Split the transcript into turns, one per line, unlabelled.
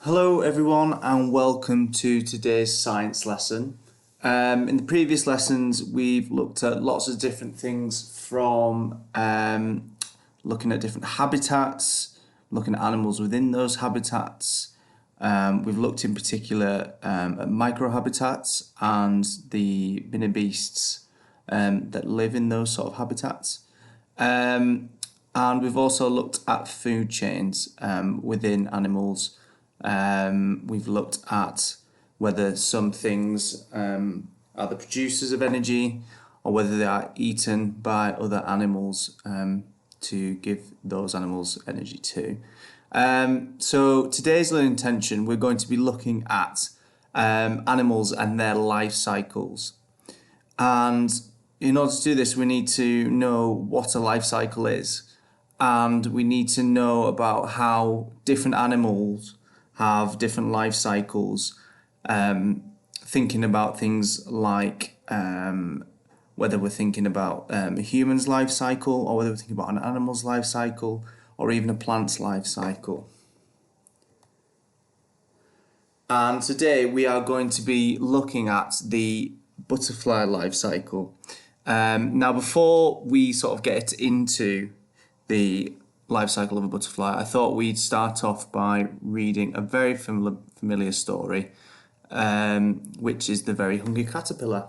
Hello everyone and welcome to today's science lesson. In the previous lessons we've looked at lots of different things from looking at different habitats, looking at animals within those habitats. We've looked in particular at microhabitats and the beasts that live in those sort of habitats. And we've also looked at food chains within animals. We've looked at whether some things are the producers of energy or whether they are eaten by other animals to give those animals energy too. So today's learning intention, we're going to be looking at animals and their life cycles. And in order to do this, we need to know what a life cycle is, and we need to know about how different animals have different life cycles, thinking about things like whether we're thinking about a human's life cycle or whether we're thinking about an animal's life cycle or even a plant's life cycle. And today we are going to be looking at the butterfly life cycle. Now before we sort of get into the life cycle of a butterfly, I thought we'd start off by reading a very familiar story, which is The Very Hungry Caterpillar.